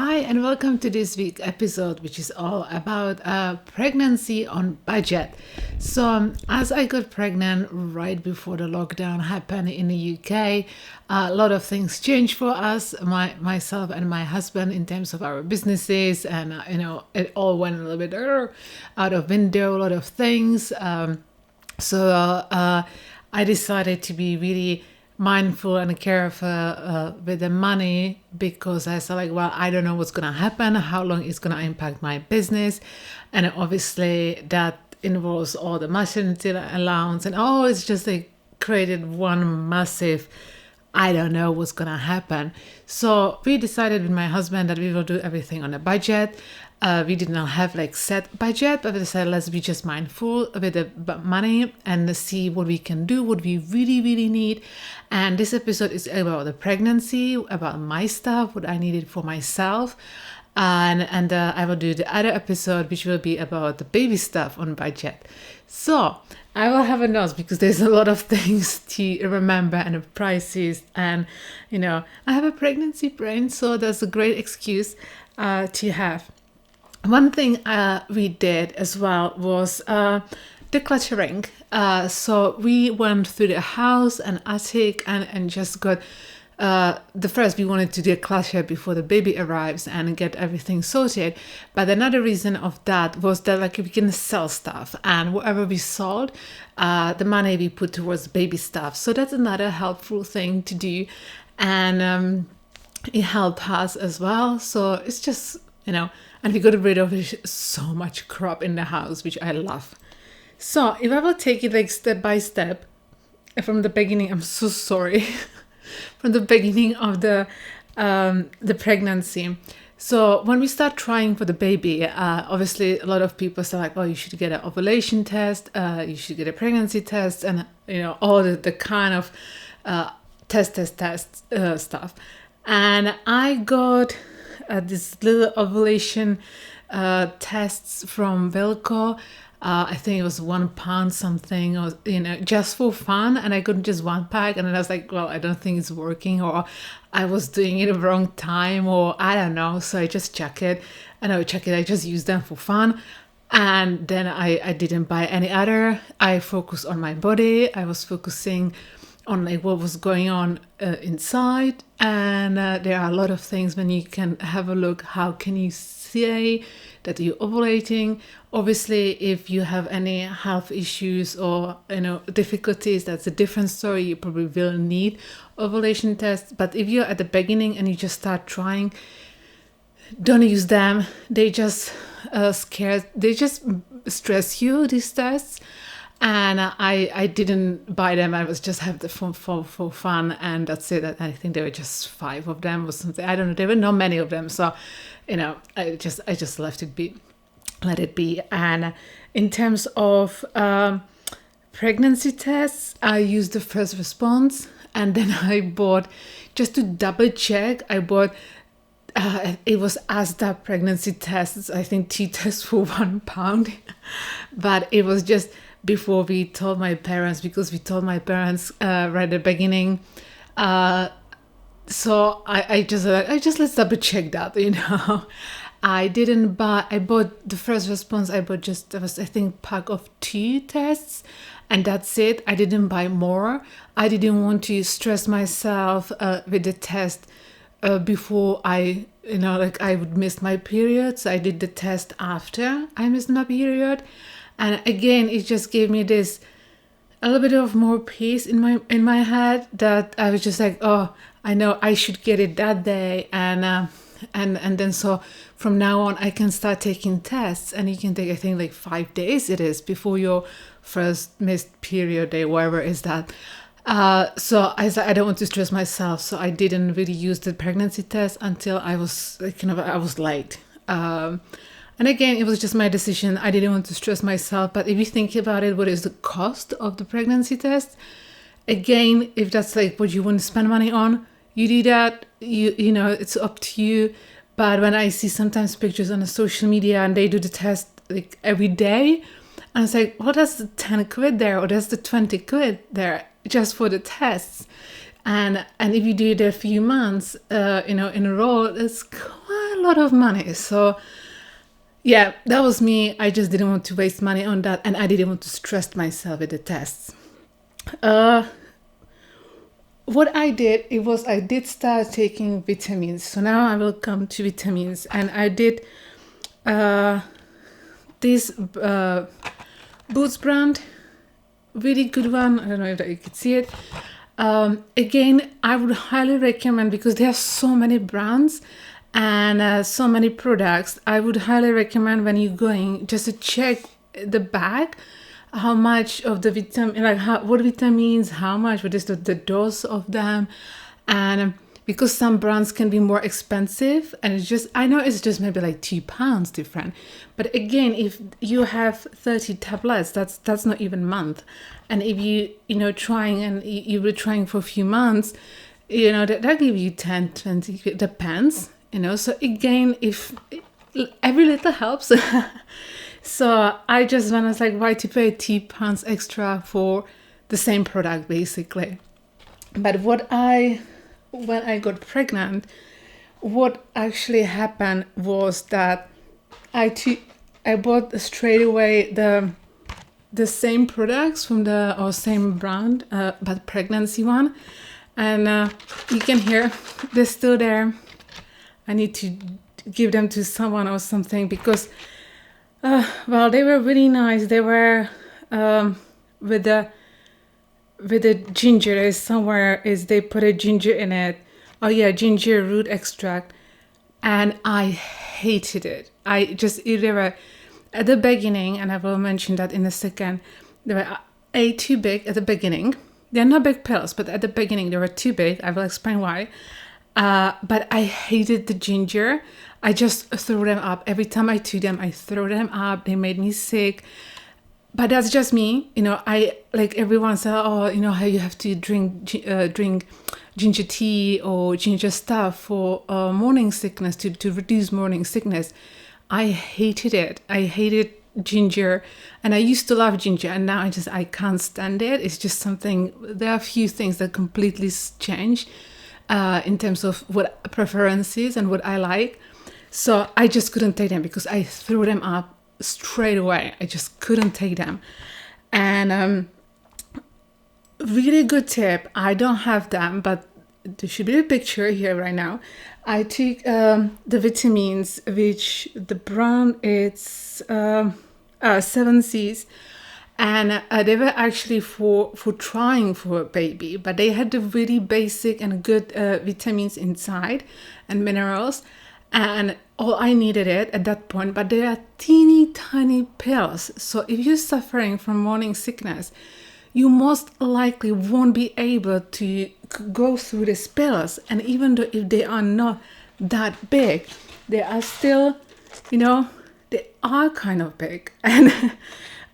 Hi, and welcome to this week's episode, which is all about pregnancy on budget. As I got pregnant right before the lockdown happened in the UK, a lot of things changed for us, myself and my husband, in terms of our businesses, and it all went a little bit out of window. A lot of things. I decided to be really mindful and careful with the money, because I said, like, well, I don't know what's going to happen, how long it's going to impact my business. And obviously that involves all the maternity allowance, and it's just like created one massive, I don't know what's going to happen. So we decided with my husband that we will do everything on a budget. We did not have like set budget, but we decided let's be just mindful with the money and see what we can do, what we really, really need. And this episode is about the pregnancy, about my stuff, what I needed for myself. And I will do the other episode, which will be about the baby stuff on budget. So I will have a note, because there's a lot of things to remember and the prices. And, I have a pregnancy brain, so that's a great excuse to have. One thing we did as well was decluttering. So we went through the house and attic and just got the first, we wanted to declutter before the baby arrives and get everything sorted. But another reason of that was that like we can sell stuff, and whatever we sold, the money we put towards baby stuff. So that's another helpful thing to do, and it helped us as well. So it's just and we got rid of so much crap in the house, which I love. So if I will take it like step by step from the beginning, I'm so sorry, from the beginning of the pregnancy. So when we start trying for the baby, obviously a lot of people say like, oh, you should get an ovulation test, you should get a pregnancy test, and all the kind of test stuff. And I got this little ovulation tests from Wilco. I think it was £1 something, or just for fun, and I got just one pack, and then I was like, well, I don't think it's working, or I was doing it at the wrong time, or I don't know. So I just check it, and I just use them for fun. And then I didn't buy any other. I focused on my body. I was focusing on like what was going on inside, and there are a lot of things when you can have a look. How can you say that you're ovulating? Obviously, if you have any health issues or difficulties, that's a different story. You probably will need ovulation tests. But if you're at the beginning and you just start trying, don't use them. They just they just stress you, these tests. And I didn't buy them. I was just have the for fun, and that's it. I think there were just 5 of them or something. I don't know. There were not many of them, so I just let it be. And in terms of pregnancy tests, I used the first response, and then I bought, just to double check, I bought. It was Asda pregnancy tests. I think 2 tests for £1, but it was just before we told my parents, because we told my parents right at the beginning. So I just let's double check that. I didn't buy. I bought the first response. I bought just, there was, I think, pack of 2 tests, and that's it. I didn't buy more. I didn't want to stress myself with the test before I would miss my period. So I did the test after I missed my period. And again, it just gave me this a little bit of more peace in my head, that I was just like, oh, I know I should get it that day, and then so from now on I can start taking tests, and you can take, I think, like 5 days it is before your first missed period day, whatever is that. So I said I don't want to stress myself, so I didn't really use the pregnancy test until I was I was late. And again, it was just my decision. I didn't want to stress myself. But if you think about it, what is the cost of the pregnancy test? Again, if that's like what you want to spend money on, you do that. It's up to you. But when I see sometimes pictures on the social media and they do the test like every day, and it's like, well, that's the 10 quid there, or that's the 20 quid there just for the tests. And if you do it a few months, in a row, it's quite lot of money. So yeah, that was me. I just didn't want to waste money on that, and I didn't want to stress myself with the tests. What I did, it was I did start taking vitamins. So now I will come to vitamins, and I did this Boots brand, really good one. I don't know if you could see it. Again, I would highly recommend, because there are so many brands and so many products. I would highly recommend when you're going just to check the bag, how much of the vitamin, like what vitamins, how much, what is the dose of them, and because some brands can be more expensive, and it's just, I know it's just maybe like £2 different, but again, if you have 30 tablets, that's not even a month, and if trying, and you were trying for a few months, that give you 10, 20, it depends, so again, if every little helps. So I just was like, why to pay £2 extra for the same product, basically. But when I got pregnant, what actually happened was that I bought straight away the same products from or same brand, but pregnancy one, and you can hear they're still there. I need to give them to someone or something, because they were really nice. They were with the ginger. Is somewhere is they put a ginger in it. Oh yeah, ginger root extract, and I hated it. They were at the beginning, and I will mention that in a second. They were too big at the beginning. They're not big pills, but at the beginning they were too big. I will explain why. But I hated the ginger. I just threw them up. Every time I took them, I threw them up. They made me sick. But that's just me. I like everyone said, oh, how you have to drink ginger tea or ginger stuff for morning sickness, to reduce morning sickness. I hated it. I hated ginger, and I used to love ginger, and now I can't stand it. It's just something, there are a few things that completely change in terms of what preferences and what I like. So I just couldn't take them, because I threw them up straight away. I just couldn't take them. And really good tip, I don't have them, but there should be a picture here right now. I took the vitamins, which the brand is 7 C's, and they were actually for trying for a baby, but they had the really basic and good vitamins inside and minerals, and all I needed it at that point. But they are teeny tiny pills, so if you're suffering from morning sickness, you most likely won't be able to go through these pills. And even though if they are not that big, they are still, they are kind of big. And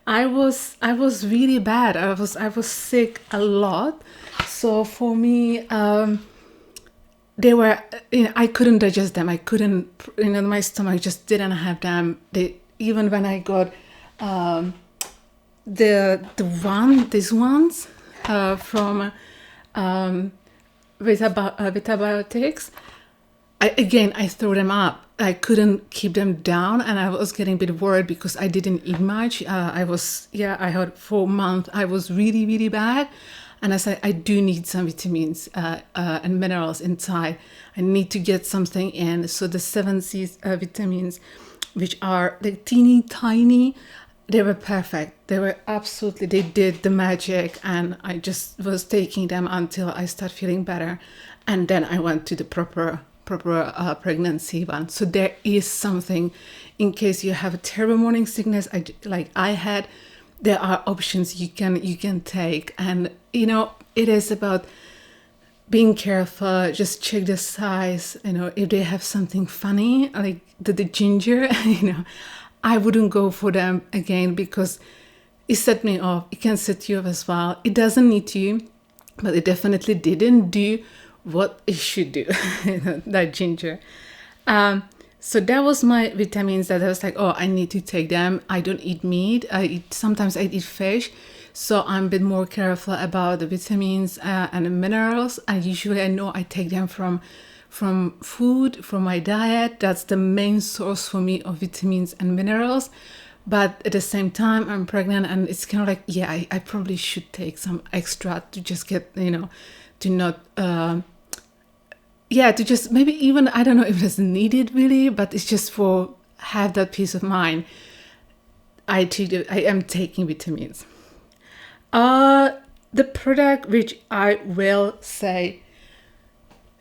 I was really bad. I was sick a lot. So for me, they were, I couldn't digest them. I couldn't, my stomach just didn't have them. Even when I got these ones from Vitabiotics, I threw them up. I couldn't keep them down, and I was getting a bit worried because I didn't eat much. I had 4 months. I was really, really bad. And I said, I do need some vitamins and minerals inside. I need to get something in. So the 7 C's vitamins, which are like teeny tiny, they were perfect. They were absolutely, they did the magic. And I just was taking them until I started feeling better. And then I went to the proper pregnancy one. So there is something in case you have a terrible morning sickness, like I had. There are options you can take, and it is about being careful. Just check the size. If they have something funny like the ginger, I wouldn't go for them again, because it set me off. It can set you off as well. It doesn't need to, but it definitely didn't do what it should do. That ginger. So that was my vitamins that I was like, oh, I need to take them. I don't eat meat. Sometimes I eat fish. So I'm a bit more careful about the vitamins and the minerals. And usually I know I take them from from food, from my diet. That's the main source for me of vitamins and minerals. But at the same time, I'm pregnant, and it's kind of like, yeah, I probably should take some extra to just get, to not, to just maybe even, I don't know if it's needed really, but it's just for have that peace of mind. I am taking vitamins. The product which I will say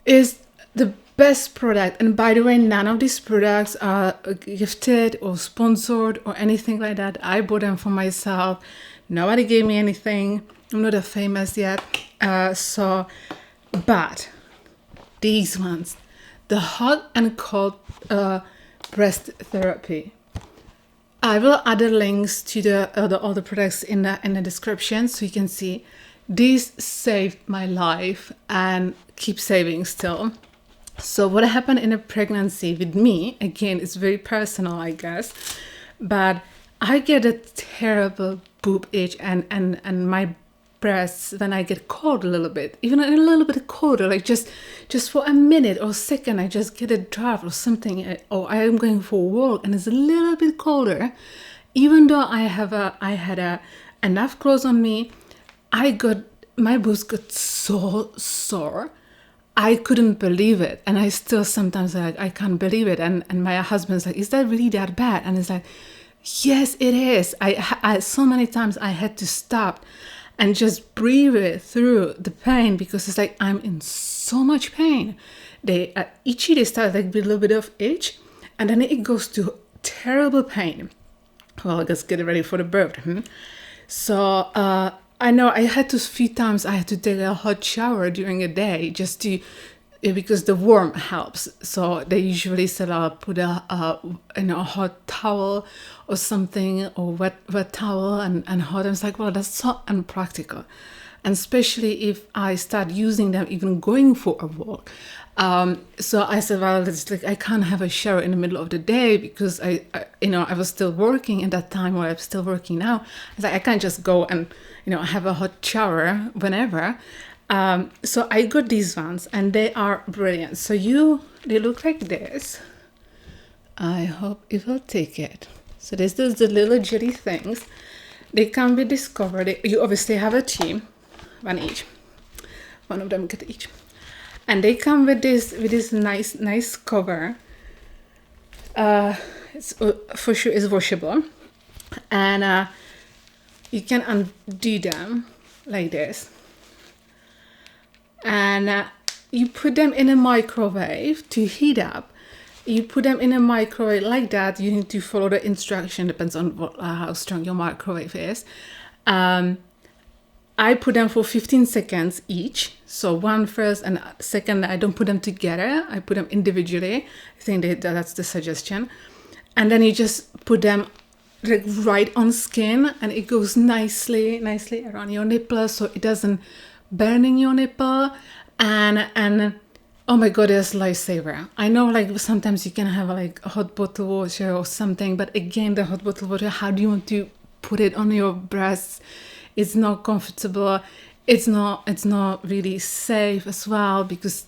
is the best product, and by the way, none of these products are gifted or sponsored or anything like that. I bought them for myself. Nobody gave me anything. I'm not a famous yet. But these ones, the hot and cold breast therapy. I will add the links to all the products in the description so you can see. These saved my life and keep saving still. So what happened in a pregnancy with me, again, it's very personal, I guess, but I get a terrible boob itch and my breasts when I get cold a little bit, even a little bit colder, like just for a minute or second, I just get a draft or something, or I am going for a walk and it's a little bit colder. Even though I had enough clothes on me, my boobs got so sore. I couldn't believe it, and I still sometimes I can't believe it. And my husband's like, "Is that really that bad?" And it's like, "Yes, it is." I so many times I had to stop and just breathe it through the pain, because it's like I'm in so much pain. They itchy. They start like with a little bit of itch, and then it goes to terrible pain. Well, let's get ready for the birth. So I know I had to few times I had to take a hot shower during a day just to, because the warmth helps. So they usually said I'll put a hot towel or something, or wet towel and hot. I was like, well, that's so unpractical, and especially if I start using them even going for a walk. So I said, well, it's like I can't have a shower in the middle of the day, because I was still working at that time, or I'm still working now. I was like, I can't just go and have a hot shower whenever. So I got these ones, and they are brilliant. So they look like this. I hope it will take it. So this is the little jelly things. They come with this cover. You obviously have a team, one each. One of them get each. And they come with this nice cover. It's for sure is washable, and you can undo them like this, and you put them in a microwave to heat up. You put them in a microwave like that. You need to follow the instruction. Depends on how strong your microwave is. I put them for 15 seconds each. So one first and second, I don't put them together. I put them individually. I think that's the suggestion. And then you just put them like right on skin, and it goes nicely around your nipple, so it doesn't burn in your nipple. And oh my God, it's a lifesaver. I know, like sometimes you can have like hot bottle water or something, but again, the hot bottle water, how do you want to put it on your breasts? It's not comfortable. It's not really safe as well, because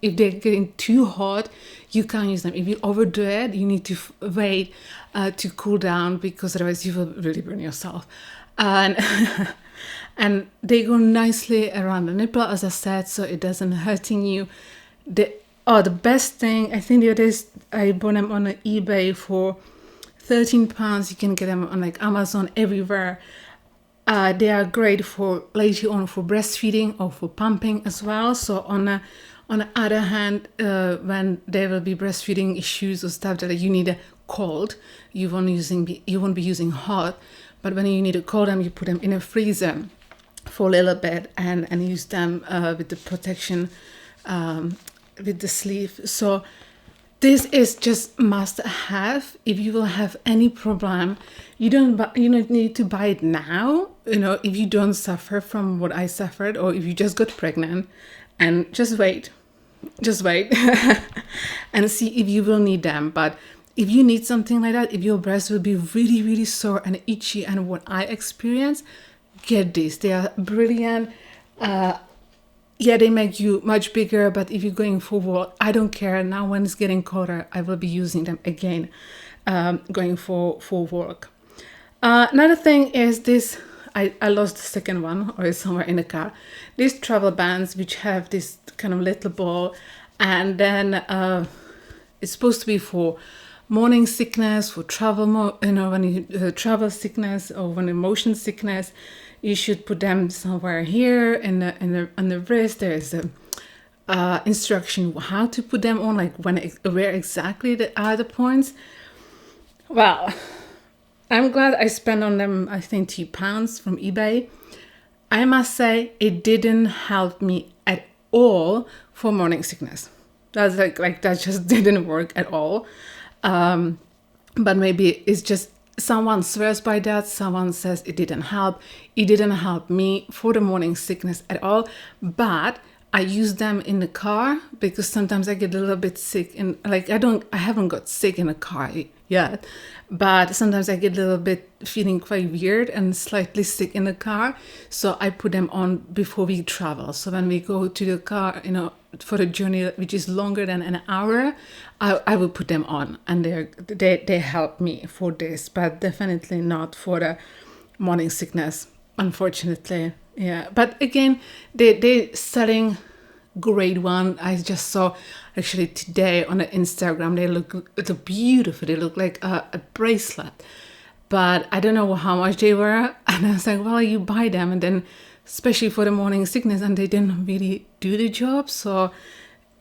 if they're getting too hot, you can't use them. If you overdo it, you need to wait to cool down, because otherwise you will really burn yourself. And and they go nicely around the nipple, as I said, so it doesn't hurting you. The best thing, I think it is, I bought them on eBay for £13. You can get them on like Amazon, everywhere. They are great for later on for breastfeeding or for pumping as well. So on the other hand, when there will be breastfeeding issues or stuff that you need a cold, you won't be using hot. But when you need a cold, you put them in a freezer for a little bit and use them with the protection, with the sleeve. So this is just must have. If you will have any problem, you don't need to buy it now. If you don't suffer from what I suffered, or if you just got pregnant, and just wait and see if you will need them. But if you need something like that, if your breast will be really, really sore and itchy, and what I experienced, get this. They are brilliant. yeah, they make you much bigger, but if you're going for work, I don't care. Now when it's getting colder, I will be using them again, going for work. Another thing is this, I lost the second one, or it's somewhere in the car. These travel bands, which have this kind of little ball, and then it's supposed to be for morning sickness, for travel, when you travel sickness or when motion sickness, you should put them somewhere here in on the wrist. There is a instruction how to put them on, like where exactly are the points. Well, I'm glad I spent on them, I think, £2 from eBay. I must say it didn't help me at all for morning sickness. That's like that just didn't work at all. But maybe it's just someone swears by that. Someone says it didn't help. It didn't help me for the morning sickness at all. But I use them in the car because sometimes I get a little bit sick, and like I haven't got sick in a car yet, but sometimes I get a little bit feeling quite weird and slightly sick in the car. So I put them on before we travel. So when we go to the car, for a journey which is longer than an hour, I will put them on, and they help me for this, but definitely not for the morning sickness, unfortunately. Yeah, but again, they selling great one. I just saw actually today on the Instagram. It's beautiful. They look like a bracelet, but I don't know how much they were. And I was like, well, you buy them, and then especially for the morning sickness, and they didn't really do the job. So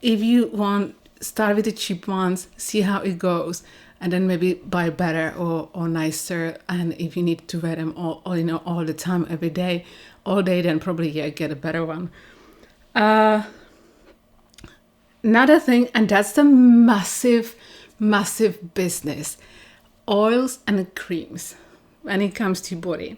if you want, start with the cheap ones, see how it goes, and then maybe buy better or nicer. And if you need to wear them all the time, every day, all day, then probably get a better one. Another thing, and that's the massive business, oils and creams when it comes to body.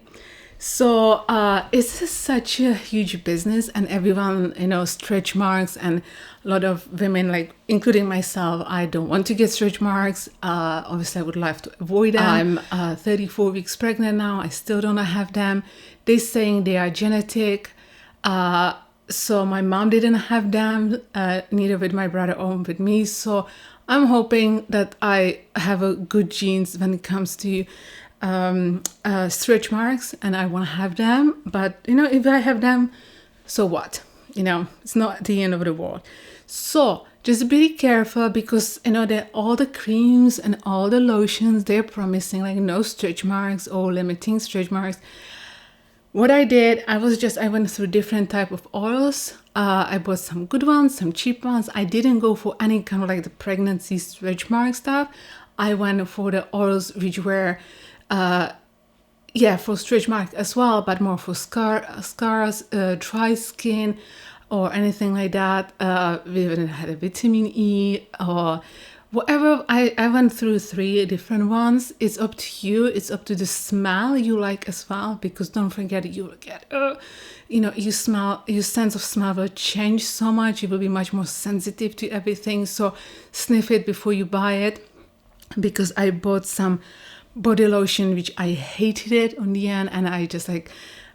So it's such a huge business, and everyone, stretch marks, and a lot of women, like including myself, I don't want to get stretch marks. Obviously, I would love to avoid them. I'm 34 weeks pregnant now. I still don't have them. They're saying they are genetic. So my mom didn't have them, neither with my brother or with me. So I'm hoping that I have a good genes when it comes to stretch marks, and I want to have them. But if I have them, so what? It's not the end of the world. So just be careful, because all the creams and all the lotions, they're promising like no stretch marks or limiting stretch marks. What I did, I went through different type of oils. I bought some good ones, some cheap ones. I didn't go for any kind of like the pregnancy stretch mark stuff. I went for the oils which were for stretch marks as well, but more for scars, dry skin, or anything like that. We even had a vitamin E or whatever. I went through 3 different ones. It's up to you. It's up to the smell you like as well, because don't forget, you will get your sense of smell will change so much. You will be much more sensitive to everything. So sniff it before you buy it, because I bought some body lotion which I hated it on the end, and I just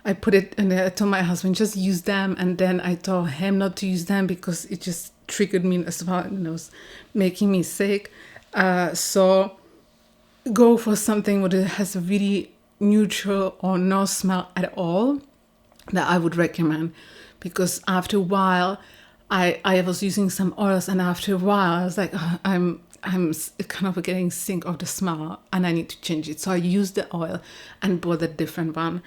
I put it, and I told my husband just use them, and then I told him not to use them because it just triggered me as well, and it was making me sick. So go for something that has a really neutral or no smell at all, that I would recommend, because after a while I was using some oils, and after a while I was like, I'm kind of getting sick of the smell, and I need to change it. So I used the oil and bought a different one.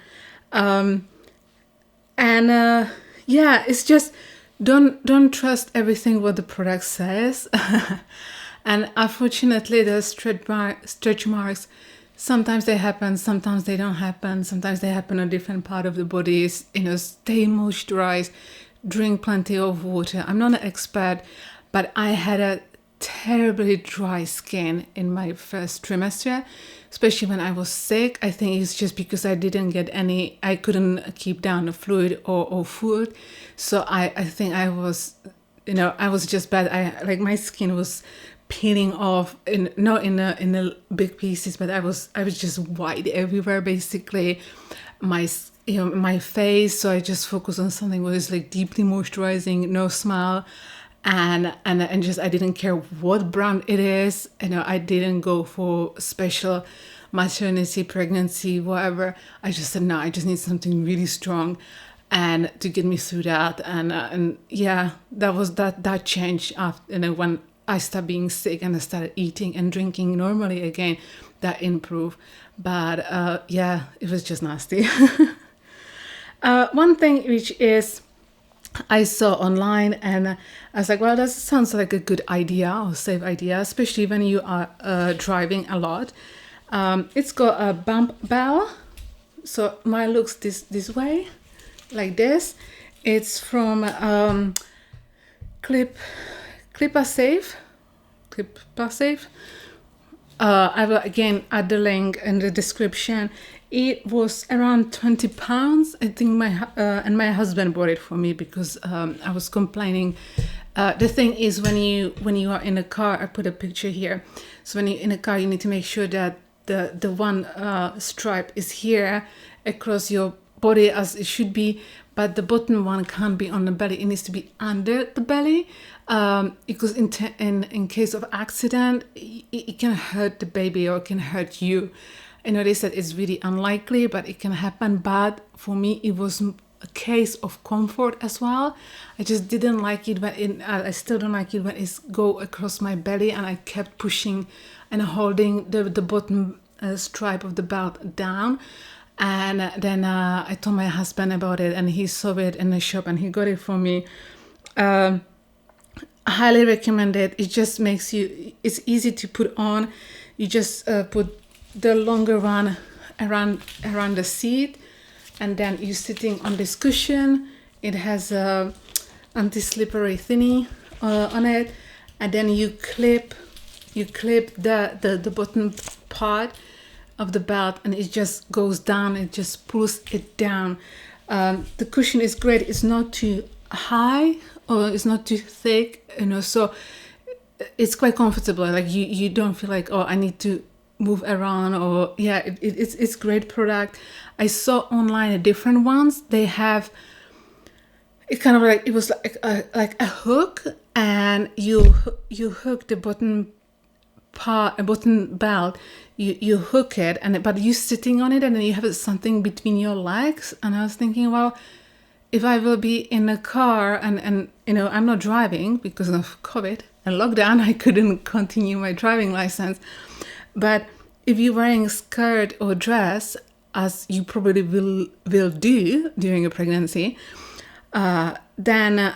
It's just don't trust everything what the product says. And unfortunately, the stretch marks, sometimes they happen, sometimes they don't happen, sometimes they happen on a different part of the body. Stay moisturized, drink plenty of water. I'm not an expert, but I had a terribly dry skin in my first trimester, especially when I was sick. I think it's just because I couldn't keep down the fluid or food. So I think I was just bad. My skin was peeling off, not in the big pieces, but I was just white everywhere. Basically, my my face, so I just focused on something that was like deeply moisturizing, no smell, and just I didn't care what brand it is. I didn't go for special maternity, pregnancy, whatever. I just said no, I just need something really strong and to get me through that. And yeah, that was that change after, when I started being sick and I started eating and drinking normally again, that improved. But yeah, it was just nasty. One thing which is I saw online, and I was like, well, that sounds like a good idea or safe idea, especially when you are driving a lot. It's got a bump bell. So mine looks this way, like this. It's from Clipper Safe. I will again add the link in the description. It was around £20. I think and my husband bought it for me because I was complaining. The thing is, when you are in a car, I put a picture here. So when you're in a car, you need to make sure that the one stripe is here across your body as it should be, but the bottom one can't be on the belly. It needs to be under the belly, because in case of accident, it can hurt the baby or it can hurt you. I know they said it's really unlikely, but it can happen. But for me, it was a case of comfort as well. I just didn't like it when I still don't like it when it's go across my belly, and I kept pushing and holding the bottom stripe of the belt down. And then I told my husband about it, and he saw it in the shop and he got it for me. I highly recommend it. It just makes it's easy to put on. You just put the longer one around the seat, and then you're sitting on this cushion. It has a anti-slippery thingy on it, and then you clip the bottom part of the belt, and it just goes down. It just pulls it down. The cushion is great. It's not too high or it's not too thick, so it's quite comfortable. Like you don't feel like, oh, I need to move around, or yeah, it's great product. I saw online different ones. They have it kind of like, it was like a hook, and you hook the bottom part, a bottom belt, you hook it, but you're sitting on it, and then you have something between your legs. And I was thinking, well, if I will be in a car and I'm not driving because of COVID and lockdown, I couldn't continue my driving license. But if you're wearing a skirt or dress, as you probably will do during a pregnancy, then I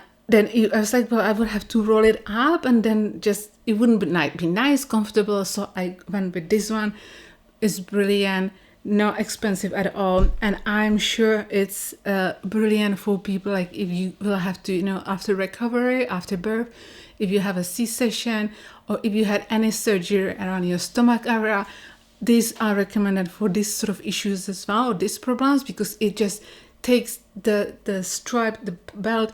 was like, well, I would have to roll it up, and then just, it wouldn't be nice, comfortable. So I went with this one. It's brilliant, not expensive at all, and I'm sure it's brilliant for people like if you will have to, after recovery, after birth, if you have a C-section, or if you had any surgery around your stomach area. These are recommended for this sort of issues as well, or these problems, because it just takes the stripe, the belt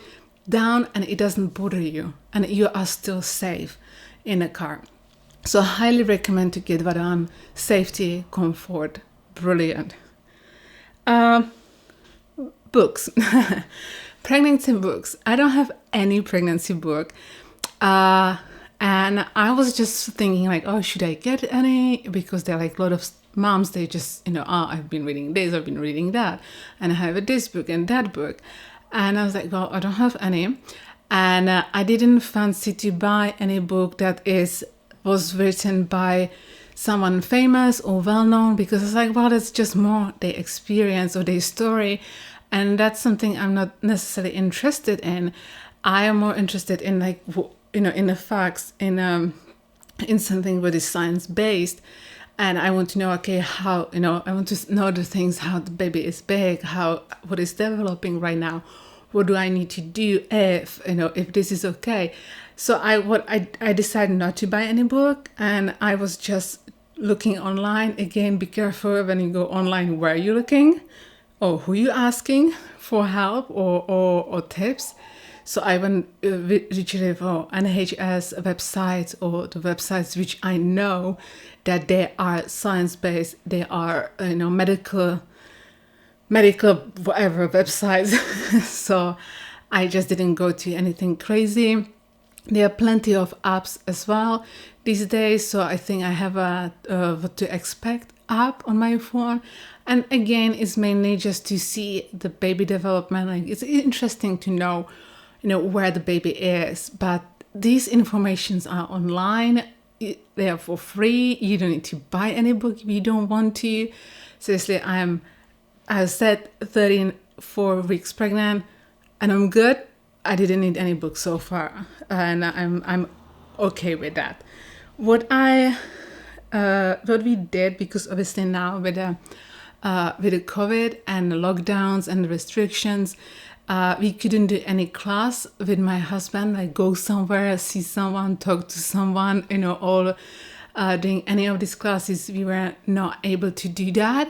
down, and it doesn't bother you, and you are still safe in a car. So I highly recommend to get that on. Safety, comfort, brilliant. Books. Pregnancy books. I don't have any pregnancy book. And I was just thinking like, oh, should I get any? Because there are like a lot of moms, they just, I've been reading this, I've been reading that, and I have this book and that book. And I was like, well, I don't have any. And I didn't fancy to buy any book that was written by someone famous or well-known, because it's like, well, it's just more their experience or their story. And that's something I'm not necessarily interested in. I am more interested in like, in the facts, in something that is science-based. And I want to know, okay, how, I want to know the things, how the baby is big, what is developing right now. What do I need to do if this is okay? So I decided not to buy any book, and I was just looking online. Again, be careful when you go online where you're looking or who you're asking for help or tips. So I went literally for NHS websites, or the websites which I know that they are science-based, they are medical medical whatever websites. So I just didn't go to anything crazy. There are plenty of apps as well these days, so I think I have a what to expect app on my phone. And again, it's mainly just to see the baby development. Like, it's interesting to know, where the baby is. But these informations are online. They are for free. You don't need to buy any book if you don't want to. Seriously, I said 34 weeks pregnant, and I'm good. I didn't need any books so far, and I'm okay with that. What we did, because obviously now with the COVID and the lockdowns and the restrictions, we couldn't do any class with my husband, like go somewhere, see someone, talk to someone, all doing any of these classes. We were not able to do that.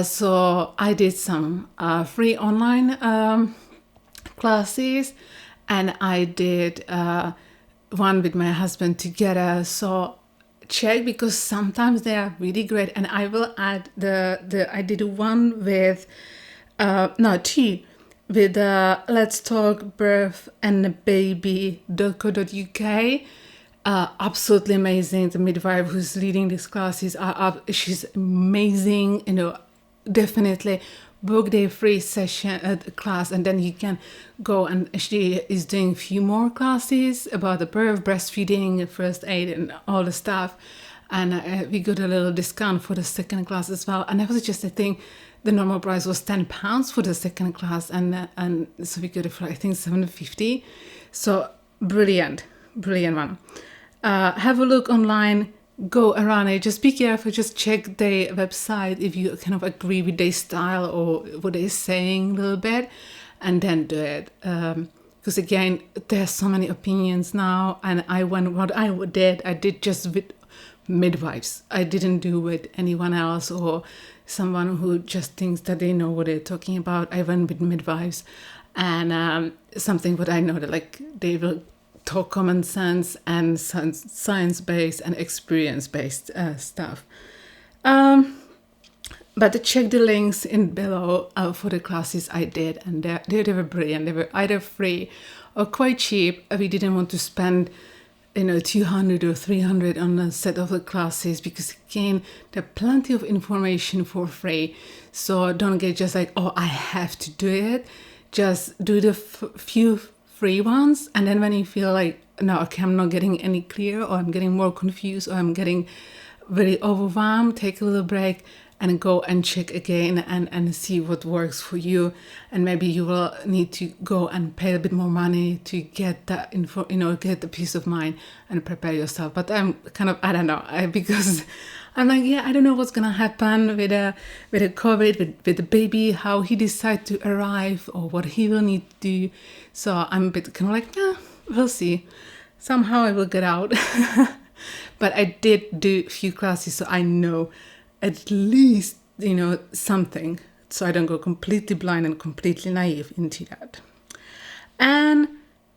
So I did some free online classes, and I did one with my husband together. So check, because sometimes they are really great. And I will add I did one with two with Let's Talk Birth and Baby.co.uk. Absolutely amazing. The midwife who's leading these classes she's amazing. Definitely book their free session class, and then you can go, and she is doing a few more classes about the birth, breastfeeding, first aid, and all the stuff. And we got a little discount for the second class as well. And that was just, I think, the normal price was £10 for the second class, and so we got it for, I think, £7.50. So brilliant one. Have a look online, go around it. Just be careful, just check the website if you kind of agree with their style or what they're saying a little bit, and then do it. Because again, there's so many opinions now, and I did just with midwives. I didn't do with anyone else or someone who just thinks that they know what they're talking about. I went with midwives, and something what I know that, like, they will talk common sense and science-based and experience-based stuff. But check the links in below for the classes I did, and they were brilliant. They were either free or quite cheap. We didn't want to spend 200 or 300 on a set of the classes, because again, there are plenty of information for free. So don't get just like, oh, I have to do it. Just do the few free ones, and then when you feel like, no, okay, I'm not getting any clear, or I'm getting more confused, or I'm getting very overwhelmed, take a little break and go and check again and see what works for you. And maybe you will need to go and pay a bit more money to get that info, get the peace of mind and prepare yourself. But I'm kind of, I don't know, because I'm like, yeah, I don't know what's gonna happen with the COVID, with the baby, how he decides to arrive, or what he will need to do. So I'm a bit kind of like, we'll see. Somehow I will get out. But I did do a few classes, so I know at least, something, so I don't go completely blind and completely naive into that. And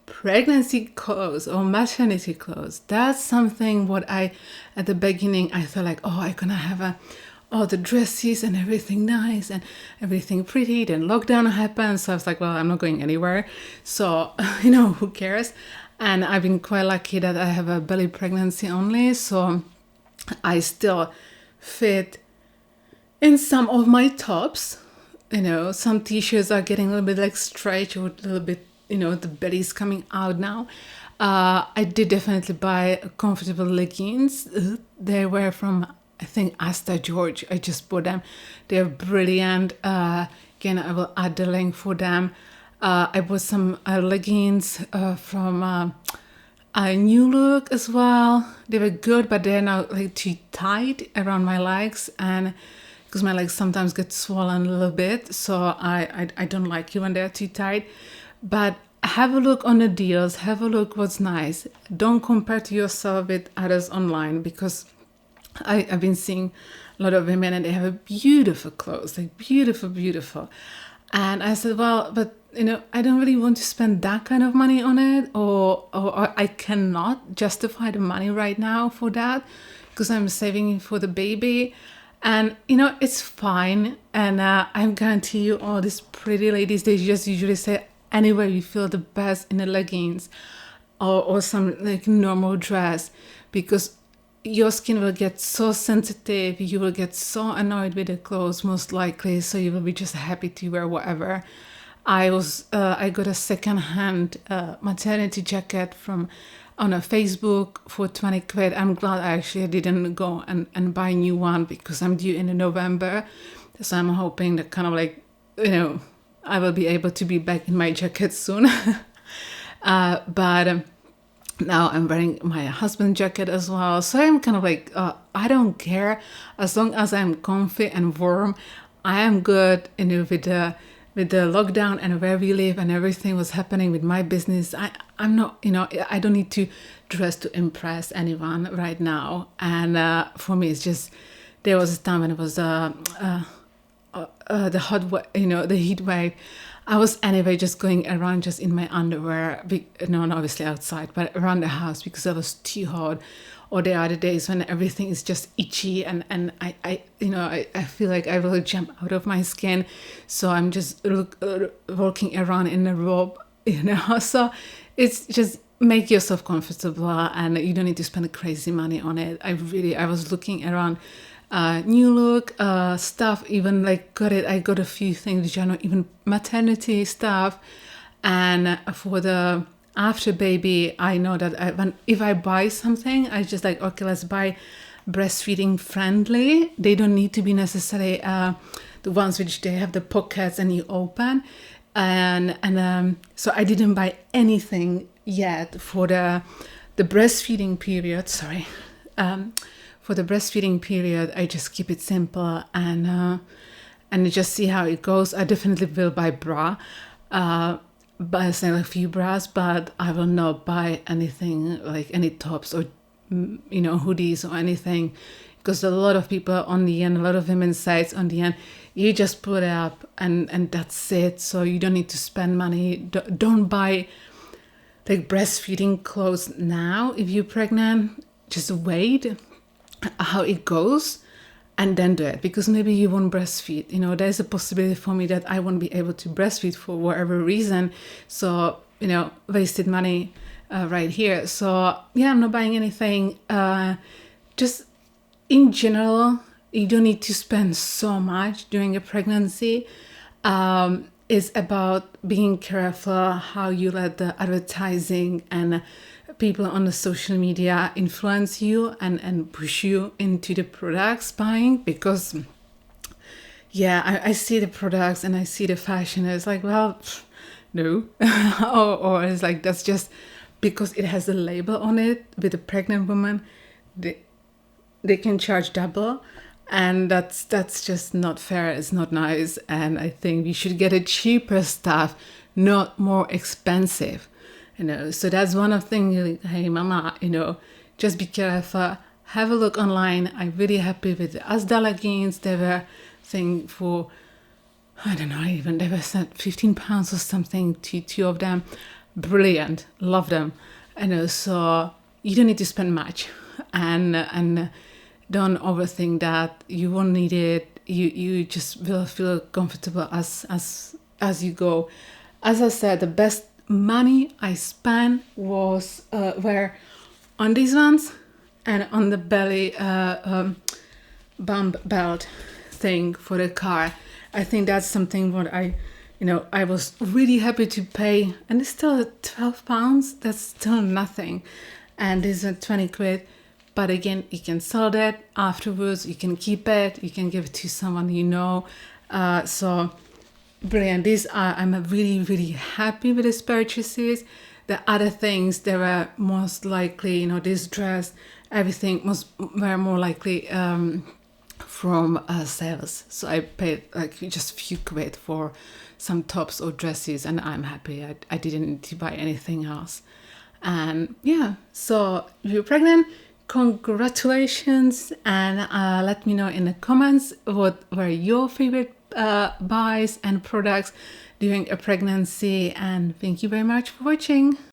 pregnancy clothes or maternity clothes, that's something what at the beginning, I thought like, oh, I'm gonna have all the dresses and everything nice and everything pretty. Then lockdown happened, so I was like, well, I'm not going anywhere, so who cares. And I've been quite lucky that I have a belly pregnancy only, so I still fit in some of my tops. Some t-shirts are getting a little bit like stretch, or a little bit, the belly's coming out now. I did definitely buy comfortable leggings. They were from, I think, Asta George. I just bought them. They're brilliant. Again, I will add the link for them. I bought some leggings from a New Look as well. They were good, but they're now like too tight around my legs, and because my legs sometimes get swollen a little bit, so I don't like it when they're too tight. But have a look on the deals, have a look what's nice. Don't compare to yourself with others online, because I've been seeing a lot of women and they have beautiful clothes, like beautiful. And I said, well, but I don't really want to spend that kind of money on it, or I cannot justify the money right now for that, because I'm saving for the baby. And it's fine. And I guarantee you, all these pretty ladies, they just usually say, anywhere you feel the best in the leggings or some like normal dress, because your skin will get so sensitive, you will get so annoyed with the clothes most likely, so you will be just happy to wear whatever. I got a second-hand maternity jacket from on a Facebook for 20 quid. I'm glad I actually didn't go and buy a new one, because I'm due in November. So I'm hoping that kind of like, I will be able to be back in my jacket soon. But now I'm wearing my husband's jacket as well. So I'm kind of like, I don't care. As long as I'm comfy and warm, I am good. With the lockdown and where we live and everything was happening with my business, I'm not, I don't need to dress to impress anyone right now. And for me, it's just, there was a time when it was the the heat wave. I was anyway just going around just in my underwear, not obviously outside, but around the house, because it was too hot. Or there are the days when everything is just itchy and I feel like I will jump out of my skin. So I'm just walking around in a robe, So it's just make yourself comfortable, and you don't need to spend crazy money on it. I was looking around new look stuff, even like I got a few things which are not even maternity stuff. And for the after baby, I know that if I buy something, I just like, okay, let's buy breastfeeding friendly. They don't need to be necessarily the ones which they have the pockets and you open. And so I didn't buy anything yet for the breastfeeding period. Sorry. For the breastfeeding period, I just keep it simple and just see how it goes. I definitely will buy bra. Buy a few bras, but I will not buy anything like any tops or hoodies or anything, because a lot of people on the end, a lot of women's sites on the end, you just put it up and that's it. So you don't need to spend money. Don't buy like breastfeeding clothes now. If you're pregnant, just wait how it goes and then do it, because maybe you won't breastfeed. There's a possibility for me that I won't be able to breastfeed for whatever reason. So, wasted money right here. So, yeah, I'm not buying anything. Just in general, you don't need to spend so much during a pregnancy. It's about being careful how you let the advertising and people on the social media influence you and push you into the products buying, because I see the products and I see the fashion, and it's like, well, no. or it's like, that's just because it has a label on it. With a pregnant woman, they can charge double, and that's just not fair. It's not nice, and I think we should get a cheaper stuff, not more expensive. So that's one of the things, like, hey mama, just be careful, have a look online. I'm really happy with the Asda leggings. They were thing for, I don't know, even they were £15 or something, two of them. Brilliant, love them. So you don't need to spend much, and don't overthink that. You won't need it. You just will feel comfortable as you go. As I said, the best money I spent were on these ones and on the belly bump belt thing for the car. I think that's something what I was really happy to pay, and it's still at £12. That's still nothing, and these are 20 quid. But again, you can sell that afterwards. You can keep it. You can give it to someone so brilliant. I'm really, really happy with these purchases. The other things, they were most likely, this dress, everything were more likely from sales. So I paid like just a few quid for some tops or dresses, and I'm happy. I didn't need to buy anything else. And so if you're pregnant, congratulations, and let me know in the comments what were your favorite buys and products during a pregnancy, and thank you very much for watching.